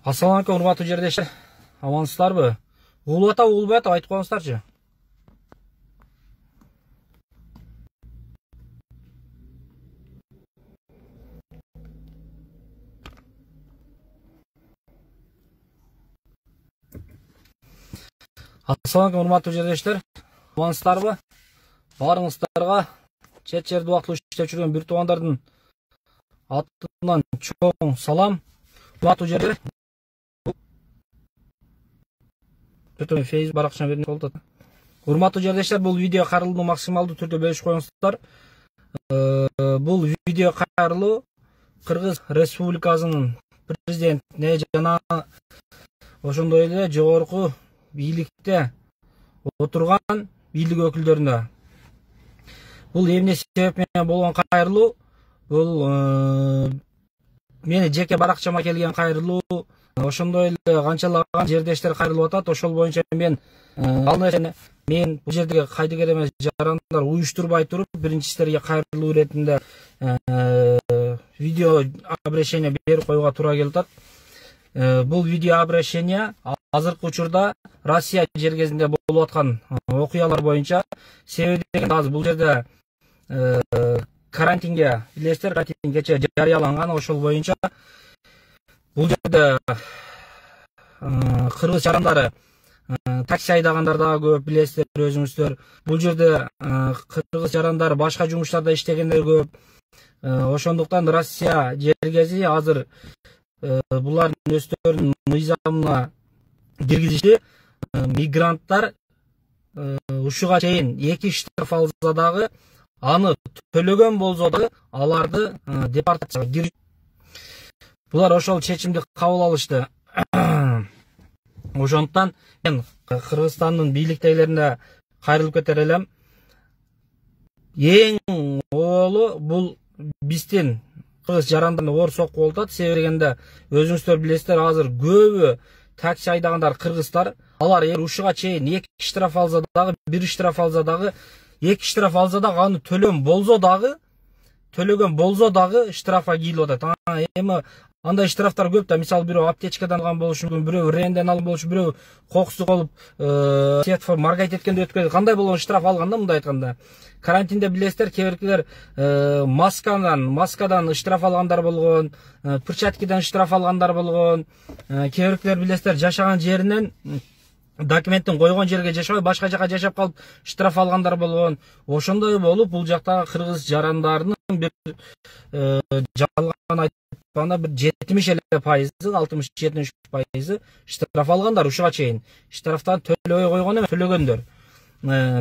Assalamualaikum урматтуу жердештер. Амансыздарбы? Угулуп атабы, угулбай атабы, айтып коюңуздарчы. Assalamualaikum урматтуу жердештер. Амансыздарбы? Баарыңыздарга чет жерде убактылуу иштеп жүргөн бир туугандардын атынан чоң салам. Урматтуу жердештер. Facebook баракчасына берген болот. Урматтуу жердештер, бул видео кайрылууну максималдуу түрдө бөлүшүп коюңуздар. Бул видео кайрылуу Кыргыз Республикасынын президентине жана ошондой эле жогорку бийликте отурган бийлик өкүлдөрүнө. Бул эмне себеп менен болгон кайрылуу? Бул мени жеке баракчама келген кайрылуу. Ошондой эле канчалаган жердештер кайрылып атат. Ошол боюнча мен ал нерсени бул жердеги кайдыгер эмес жарандар уюштурбай туруп, биринчи силерге кайрылуу иретинде видео обращение берип коюуга туура келип атат. Бул видео обращение азыркы учурда Россия жер кезинде болуп аткан окуялар боюнча. Себеби деген азыр бул жерде карантинге билесиздер, карантин кечээ жарыяланган. Ошол боюнча бул жерде кыргыз жарандары такси айдагандар дагы көп, билесиздер өзүңүздөр. Бул жерде кыргыз жарандары башка жумуштарда иштегендер көп. Ошондуктан Россия жергези азыр булардын өздөрүнүн мыйзамына киргизишти. Мигранттар ушуга чейин 2 штраф алса дагы, аны төлөгөн болсо дагы аларды депортацияга киргизишти. Булар ошол чечимди кабыл алышты. Ошондуктан мен Кыргызстандын бийликтегилерине кайрылып кетер элем. Эң оолу бул биздин кыргыз жарандарын оор сокку болуп атат. Себеби дегенде өзүңүздөр билесиздер, азыр көбү такси айдагандар кыргыздар. Алар ушуга чейин 2 штраф алса дагы, 1 штраф алса дагы, 2 штраф алса дагы аны төлөгөн болсо дагы штрафка кийилип атат. Эми андай штрафтар көп да. Мисалы бирөө аптечкадан алган болушу мүмкүн, бирөө ренден алган болушу, бирөө кокусту болуп светофор маргайт эткенде өткөн. Кандай болгон штраф алганда, мындай айтканда, карантинде билесиздер, кээ биркилер маскадан штраф алгандар болгон, перчаткадан штраф алгандар болгон. Кээ биркилер билесиздер, жашаган жеринен документтин койгон жерге жашабай башка жака жашап калып штраф алгандар болгон. Ошондой болуп бул жактагы кыргыз жарандарынын бир жалган айтканда бир 70% 60-70% штраф алгандар ушуга чейин. Штрафтан төлөбөй койгон эмес, төлөгөндөр.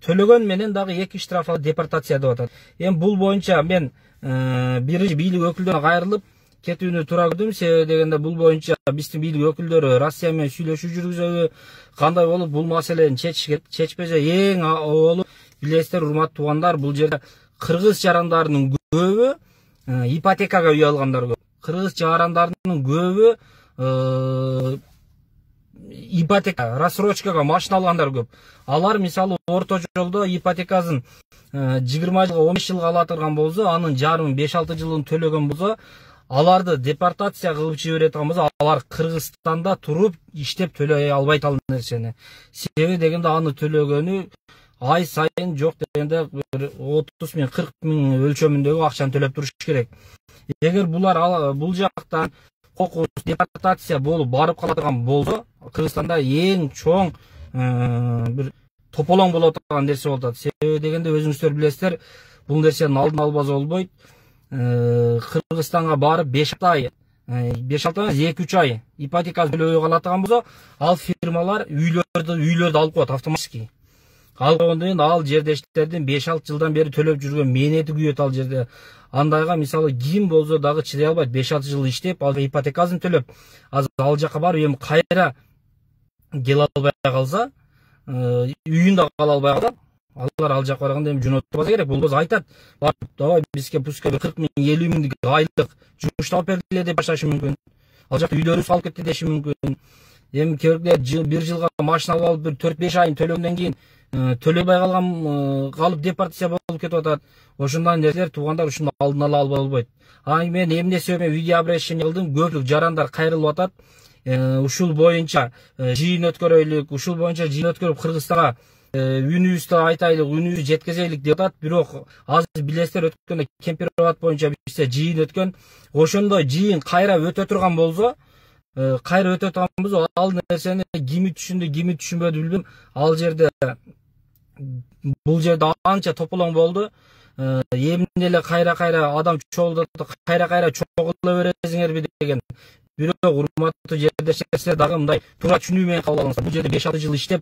Төлөгөн менен дагы 2 штраф алып депортация деп атат. Эми бул боюнча мен биринчи бийлик өкүлдөрүнө кайрылып кетүүнү туура көрдүм. Себеби дегенде бул боюнча биздин бийлик өкүлдөрү Россия менен сүйлөшүү жүргүзөбү, кандай болуп бул маселени чечпесе эң оолу, билесиздер урматтуу туугандар, бул жерде кыргыз жарандарынын көбү ипотекага үй алгандар көп. Кыргыз жарандарынын көбү ипотека, рассрочкага машина алгандар көп. Алар мисалы орто жолдо ипотекасын 20 жылга, 15 жылга ала турган болсо, анын жарымын 5-6 жылын төлөгөн болсо, аларды депортация кылып жибере турган болсо, алар Кыргызстанда туруп иштеп төлөй албайт ал нерсени. Себеби дегенде аны төлөгөнү ай сайын жок дегенде 30 миң, 40 миң өлчөмүндөгү акчаны төлөп туруш керек. Эгер булар бул жактан кокус депортация болуп барып кала турган болсо, Кыргызстанда эң чоң бир тополоң боло турган нерсе болуп атат. Себеби дегенде өзүңүздөр билесиздер, бул нерсенин алдын албаса болбойт. Кыргызстанга барып 5-6 ай, 2-3 ай ипотекасын төлөбөй кала турган болсо, ал фирмалар үйлөрдү алып коет автоматически. Ал койгондон кийин ал жердештердин 5-6 жылдан бери төлөп жүргөн мээнети күйөт ал жерде. Андайга мисалы ким болсо дагы чыдай албайт. 5-6 жыл иштеп, ал ипотекасын төлөп, ал жака барып эми кайра келе албай калса, үйүн да кала албай калат. Алар ал жака барганда эми жөнөтүп керек. Бул кыз айтат, давай бизге пускай 40 миң, 50 миңдик айлык жумуш таап бергиле деп башташы мүмкүн. Ал жакта үйлөрү салып кетти деши мүмкүн. Эми керектелер бир жылга машина алып алып, бир 4-5 айын төлөгөндөн кийин төлөбөй калып депортация болуп кетип атат. Ошондой нерселер туугандар ушуну алдын ала албай болбойт. Мен эмне себептен видео обращение кылдым? Көпчүлүк жарандар кайрылып атат. Ушул боюнча жыйын өткөрөйлүк, ушул боюнча жыйын өткөрүп Кыргызстанга үнүбүздү айтайлык, үнүбүздү жеткизейлик деп атат. Бирок азыр билесиздер, өткөндө Кемпироват боюнча бизде жыйын өткөн. Ошондой жыйын кайра өтө турган болсо, ал нерсени кими түшүндү, кими түшүнбөдү билбейм. Бул жерде анча тополоң болду. Эмне эле кайра адам чогулду, кайра чогула бересиңерби деген. Бирок урматтуу жердештер дагы мындай туура түшүнүү менен кабыл алыңыздар. Бул жерде 5-6 жыл иштеп,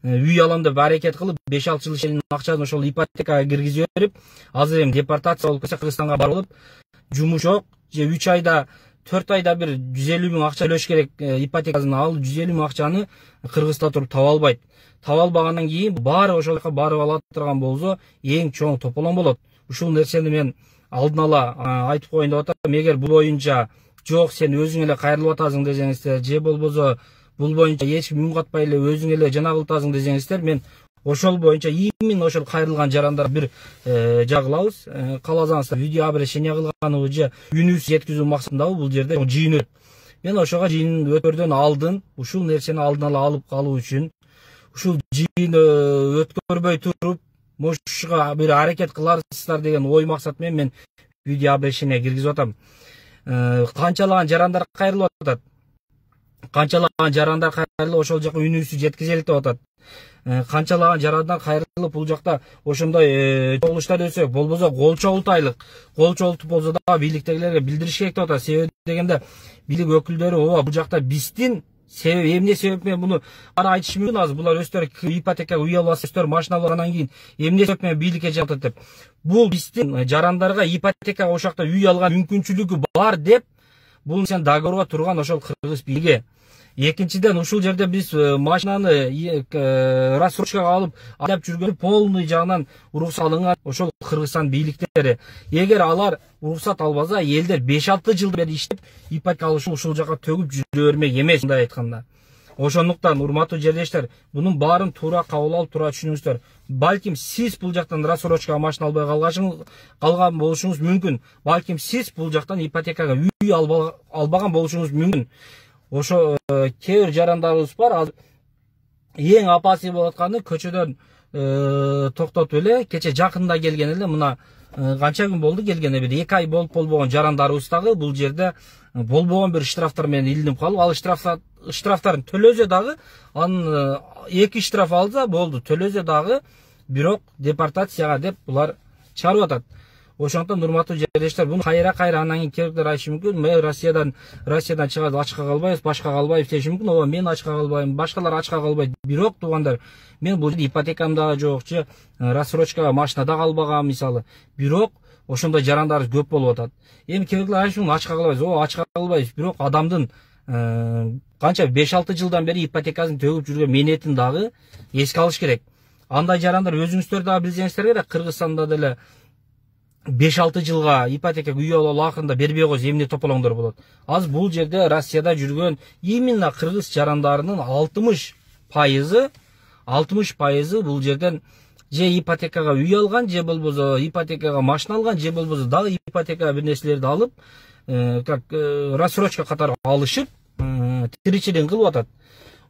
үй алам деп аракет кылып, 5-6 жыл иштеген акчасын ошол ипотекага киргизип берип, азыр эми депортация болуп кетсе Кыргызстанга барып, жумуш жок, же 3 айда 4 айда бир 150 миң акча төлөш керек ипотекасын. Ал 150 миң акчаны Кыргызда туруп таба албайт. Таба албагандан кийин баары ошол жака барып ала турган болсо эң чоң тополоң болот. Ушул нерсени мен алдын ала айтып коеюн деп атам. Эгер бул боюнча жок, сен өзүң эле кайрылып атасың десеңиздер, же болбосо бул боюнча эч ким үн катпай эле өзүң эле жана кылып атасың десеңиздер, мен ошол боюнча именно ошол кайрылган жарандар бир жагылабыз. Кааласаңыздар видео обращение кылганыбы же үнүбүздү жеткизүү максатындабы бул жерде жыйын өт. Мен ошого жыйын өткөрдөн алдын ушул нерсени алдын ала алып калуу үчүн, ушул жыйын өткөрбөй туруп, мошуга бир аракет кыларсыздар деген ой максат менен мен видео обращение киргизип атам. Канчалаган жарандар кайрылып атат. Канчалаган жарандар кайрылып ошол жака үнүбүздү жеткизелик деп атат. Канчалаган жарандар кайрылып бул жакта ошондой чогулуштар өтсө, болбосо кол чогултайлык. Кол чогултуп болсо да бийликтегилерге билдириш керек деп атат. Себеби дегенде бийлик өкүлдөрү бул жакта биздин эмне себеп менен буну ара айтышы мүмкүн. Азыр булар өздөрү ипотекага үй алып алса, өздөрү машина алып алгандан кийин эмне себеп менен бийликке жатат деп. Бул биздин жарандарга ипотекага ошол жакта үй алган мүмкүнчүлүгү бар деп, бул сен договорго турган ошол кыргыз бийлиги. Экинчиден, ушул жерде биз машинаны рассрочкага алып айдап жүргөн полный жагынан уруксат алынган ошол Кыргызстан бийликтери. Эгер алар уруксат албаса, элдер 5-6 жыл бери иштеп ипотека алышып ушул жака төгүп жүрө бермек эмес, мындай айтканда. Ошондуктан урматтуу жердештер, бунун баарын туура кабыл алып, туура түшүнүңүздөр. Балким сиз бул жактан рассрочкага машина албай калган болушуңуз мүмкүн. Балким сиз бул жактан ипотекага үй албаган болушуңуз мүмкүн. Ошо кээ бир жарандарыбыз бар, азыр эң апасы болуп атканы көчөдөн токтотуп эле, кече жакында келген эле, мына канча күн болду келгене, бир 2 ай болбогон жарандарыбыз дагы бул жерде болбогон бир штрафтар менен илинип калып, ал штрафтарын төлөсө дагы, анын 2 штраф алса болду, төлөсө дагы, бирок депортацияга деп булар чыгарып атат. Ошондон урматтуу жердештер, буну кайра анан кийин керектелер айтышы мүмкүн. Мен Россиядан чыгат, ачка калбайбыз, башка калбайбыз деши мүмкүн. Мен ачка калбайм, башкалар ачка калбайт. Бирок туугандар, мен бул жерде ипотекам дагы жок, же рассрочкага машина да калбаган мисалы. Бирок ошондой жарандар көп болуп атат. Эми керектелер айтышы мүмкүн, ачка калбайбыз. Ачка калбайбыз, бирок адамдын канча 5-6 жылдан бери ипотекасын төгүп жүргөн менетин дагы эске алыш керек. Андай жарандар өзүңүздөр дагы билсеңиздер керек, Кыргызстанда деле 5-6 жылга ипотека үй алуу акырында бербей койсо эмне тополоңдор болот. Азыр бул жерде Россияда жүргөн именно кыргыз жарандарынын 60% бул жерден же ипотекага үй алган, же болбосо ипотекага машина алган, же болбосо дагы ипотекага бир нерселерди алып, как рассрочка катары алышып, тиричилигин кылып атат.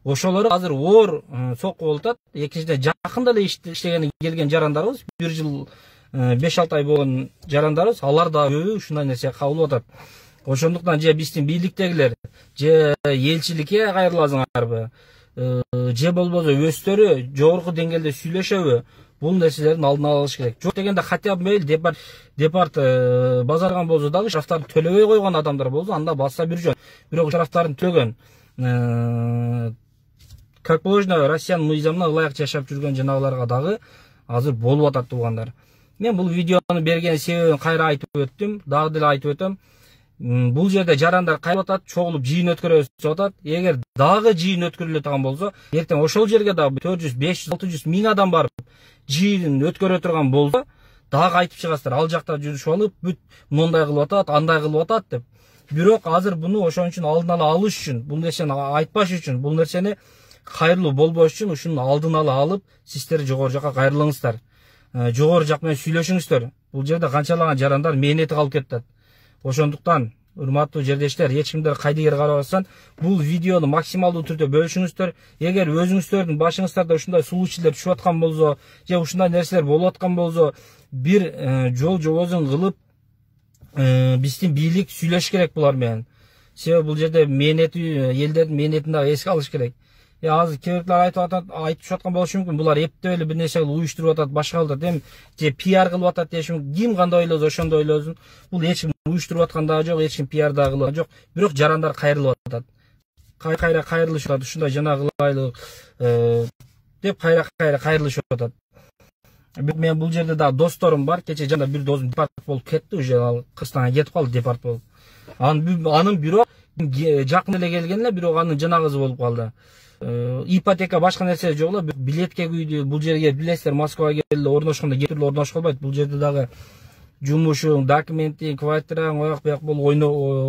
Ошолор азыр оор сокку болуп атат. Экинчиден, жакында эле иштеген келген жарандарыбыз, 1 жыл 5-6 ай болгон жарандарыбыз, алар да көбү ушундай нерсеге кабылып атат. Ошондуктан же биздин бийликтегилер, же элчиликке кайрыласыңарбы, же болбосо өздөрү жогорку деңгээлде сүйлөшөбү, бул нерселердин алдын алыш керек. Жок дегенде хотя бы мейли депорт базарган болсо дагы, штрафтарды төлөбөй койгон адамдар болсо, анда басса бир жөн. Бирок штрафтарын төлөгөн, как положено Россиянын мыйзамына ылайык жашап жүргөн жанагыларга дагы азыр болуп атат туугандар. Мен бул видеону берген себебин кайра айтып өттүм, дагы деле айтып өтөм. Бул жерде жарандар кайрылып атат, чогулуп жыйын өткөрөбүз атат. Эгер дагы жыйын өткөрүлө турган болсо, эртең ошол жерге дагы 400, 500, 600 миң адам барып жыйын өткөрө турган болсо, дагы айтып чыгасыздар, ал жакта жүрүшүп алып, бүт мондай кылып атат, андай кылып атат деп. Бирок азыр буну ошон үчүн алдын ала алыш үчүн, бул нерсени айтпаш үчүн, бул нерсени кайрылуу болбош үчүн ушунун алдын ала алып, сиздер жогору жакка кайрылыңыздар. Жогору жак менен сүйлөшүңүздөр. Бул жерде канчалаган жарандар мээнети калып кетет. Ошондуктан, урматтуу жердештер, эч кимдер кайдыгер карабастан, бул видеону максималдуу түрдө бөлүшүңүздөр. Эгер өзүңүздөрдүн башыңыздарда ушундай сулуу ичилер түшүп аткан болсо, же ушундай нерселер болуп аткан болсо, бир жол жобозун кылып, биздин бийлик сүйлөш керек булар менен. Себеби бул жерде элдердин мээнетин дагы эске алыш керек. Азыр кээбирler айтып жаткан болушу мүмкүн. Булар эптеп эле бир нерсе уюштуруп атат, башкалар же пиар кылып атат деши мүмкүн. Ким кандай ойлосо ошондой ойлосун. Бул эч ким уюштуруп аткан дагы жок, эч ким пиар дагы кылып жок. Бирок жарандар кайрылып атат. Кайра кайрылышып атат. Ушундай жана кылайлы деп кайра кайрылышып атат. Мен бул жерде дагы досторум бар. Кече жанда бир досум депорт болуп кетти, уже ал Кыргызстанга кетип калды, депорт болуп. Анын бирок жакын эле келген эле, бирок анын жана кызы болуп калды. Ипотека башка нерсе жок эле, билетке күйдү. Бул жерге билесиздер, Москвага келди, орношкондо кетирип орношуп калбайт. Бул жерде дагы жумушуң, документиң, квартираң, ояк буяк болуп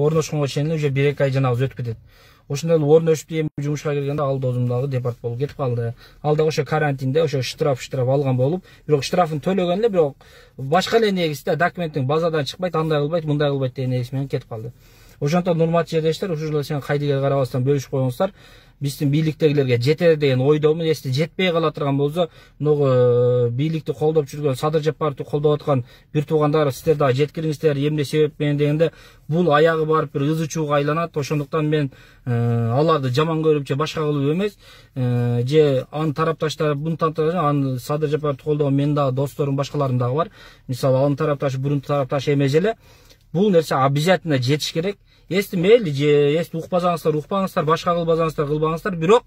орношконго чейин уже 1-2 ай жанагы өтүп кетет. Ошондой эле орношуп эми жумушка келгенде ал досум дагы депорт болуп кетип калды. Ал дагы ошо карантинде ошо штраф алган болуп, бирок штрафын төлөгөн эле, бирок башка эле негизде документиң базадан чыкпайт, андай кылбайт, мындай кылбайт деген негиз менен кетип калды. Ошондон урматтуу жердештер, ушул эле сен кайдыгер карабастан бөлүшүп койуңуздар. Биздин бийликтегилерге жетер деген ойдомун. Эсте жетпей кала турган болсо, мына бийликти колдоп жүргөн, Садыр Жапаровду колдоп аткан бир туугандар сиздер дагы жеткириңиздер, эмне себеп менен дегенде, бул аягы барып бир ызы чууга айланат. Ошондуктан мен аларды жаман көрүп же башка кылып эмес, же анын тарапташтары, бунун тарапташтары, анын Садыр Жапаровду колдогон менин дагы досторум, башкаларым дагы бар. Мисалы, анын тарапташы, бурун тарапташы эмес эле. Бул нерсе обязательно жетиш керек. Эсти мейли же эсти укпасаңыздар, укпаңыздар, башка кылбасаңыздар, кылбаңыздар, бирок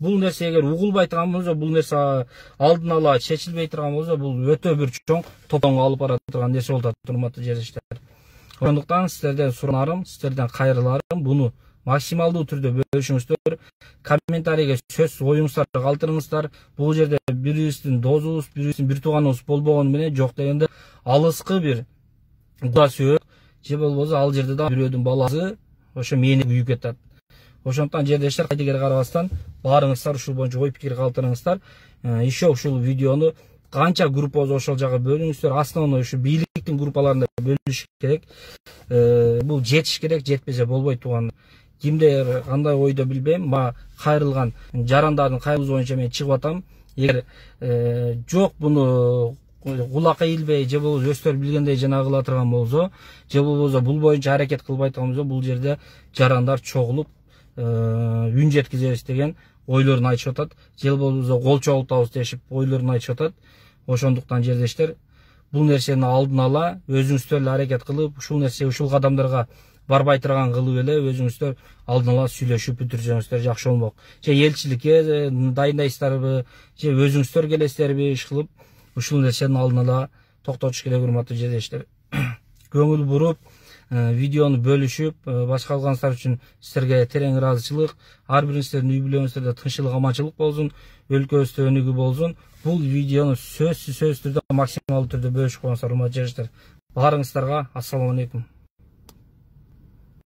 бул нерсе эгер угулбай турган болсо, бул нерсе алдын ала чечилбей турган болсо, бул өтө бир чоң топтоңго алып бара турган нерсе болуп атат, урматтуу жердештер. Ошондуктан сиздерден суранарым, сиздерден кайрыларым, буну максималдуу түрдө бөлүшүңүздөр. Комментарийге сөз оюңуздарды калтырыңыздар. Бул жерде бирибиздин досубуз, бирибиздин бир тууганыбыз болбогону менен, жок дегенде алыскы бир кула сүйөк, же болбосо ал жерде да бирөөдүн баласы ошо мени күйүп кетет. Ошондуктан жердештер, кайдыгер карабастан баарыңыздар ушул боюнча ой пикир калтырыңыздар. Еще ушул видеону канча группабыз ошол жака бөлүңүздөр. Основной ушу бийликтин группаларында бөлүш керек. Бул жетиш керек, жетпесе болбойт тууган. Кимдер кандай ойдо билбейм, кайрылган жарандардын кайрылуу боюнча мен чыгып атам. Эгер жок буну кулакка ийилбей, же болбосо өздөрү билгендей жана кыла турган болсо, же болбосо бул боюнча аракет кылбай турган болсо, бул жерде жарандар чогулуп үн жеткизебиз деген ойлорун айтышып атат. Же болбосо кол чогултабыз дешип ойлорун айтышып атат. Ошондуктан жердештер, бул нерсени алдын ала өзүңүздөр эле аракет кылып, ушул нерсе ушул кадамдарга барбай турган кылып эле өзүңүздөр алдын ала сүйлөшүп бүтүрсөңүздөр жакшы болмок. Же элчиликке дайындайсыздарбы, же өзүңүздөр келесиздерби иш кылып, ушул нерсени алдын ала токтотуш керек, урматтуу жердештер. Көңүл буруп, видеону бөлүшүп, башка кылганыңыздар үчүн сиздерге терең ыраазычылык. Ар бириңиздердин үй бүлөңүздөрдө тынччылык, аманчылык болсун, өлкөбүздө өнүгүү болсун. Бул видеону сөзсүз түрдө максималдуу түрдө бөлүшүп коюңуздар, урматтуу жердештер. Баарыңыздарга ассаламу алейкум.